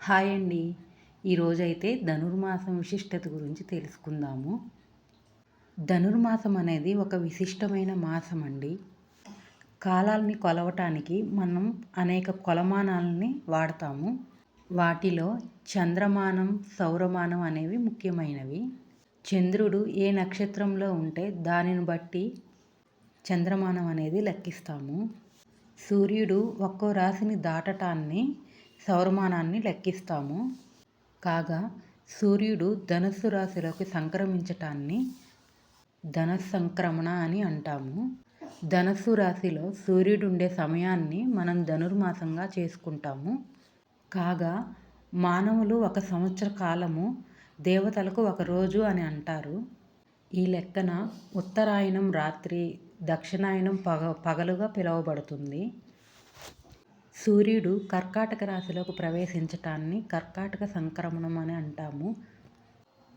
Hi అండి. ఈరోజైతే ధనుర్మాసం విశిష్టత గురించి తెలుసుకుందాము. ధనుర్మాసం అనేది ఒక విశిష్టమైన మాసం అండి. కాలాల్ని కొలవటానికి మనం అనేక కొలమానాలని వాడతాము. వాటిలో చంద్రమానం, సౌరమానం అనేవి ముఖ్యమైనవి. చంద్రుడు ఏ నక్షత్రంలో ఉంటే దానిని బట్టి చంద్రమానం అనేది లెక్కిస్తాము. సూర్యుడు ఒక్కో రాశిని దాటటాన్ని సౌరమానాన్ని లెక్కిస్తాము. కాగా సూర్యుడు ధనుస్సు రాశిలోకి సంక్రమించటాన్ని ధనస్సంక్రమణ అని అంటాము. ధనుస్సు రాశిలో సూర్యుడు ఉండే సమయాన్ని మనం ధనుర్మాసంగా చేసుకుంటాము. కాగా మానవులు ఒక సంవత్సర కాలము, దేవతలకు ఒక రోజు అని అంటారు. ఈ లెక్కన ఉత్తరాయణం రాత్రి, దక్షిణాయనం పగలుగా పిలువబడుతుంది. సూర్యుడు కర్కాటక రాశిలోకి ప్రవేశించటాన్ని కర్కాటక సంక్రమణం అని అంటాము.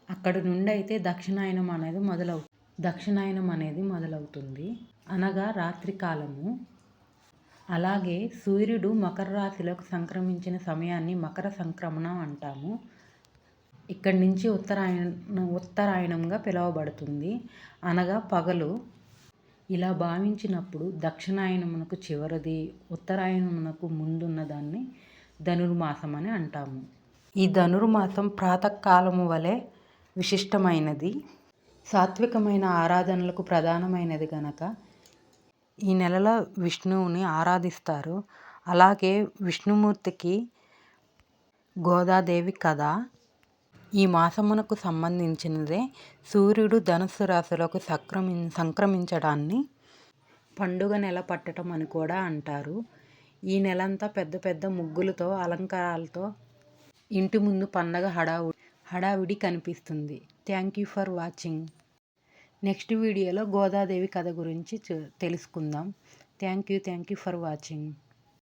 అక్కడి నుండి అయితే దక్షిణాయనం అనేది మొదలవుతుంది, అనగా రాత్రి కాలము. అలాగే సూర్యుడు మకర రాశిలోకి సంక్రమించిన సమయాన్ని మకర సంక్రమణం అంటాము. ఇక్కడి నుంచి ఉత్తరాయణంగా పిలువబడుతుంది, అనగా పగలు. ఇలా భావించినప్పుడు దక్షిణాయనమునకు చివరిది, ఉత్తరాయణమునకు ముందున్న దాన్ని ధనుర్మాసం అని అంటాము. ఈ ధనుర్మాసం ప్రాతకాలము వలె విశిష్టమైనది, సాత్వికమైన ఆరాధనలకు ప్రధానమైనది గనక ఈ నెలలో విష్ణువుని ఆరాధిస్తారు. అలాగే విష్ణుమూర్తికి గోదాదేవి కథ ఈ మాసమునకు సంబంధించినదే. సూర్యుడు ధనుస్సు రాశిలోకి సంక్రమించడాన్ని పండుగ నెల పట్టడం అని కూడా అంటారు. ఈ నెలంతా పెద్ద పెద్ద ముగ్గులతో, అలంకారాలతో ఇంటి ముందు పండగ హడావిడి కనిపిస్తుంది. Thank you for watching. Next వీడియోలో గోదాదేవి కథ గురించి తెలుసుకుందాం. Thank you for watching.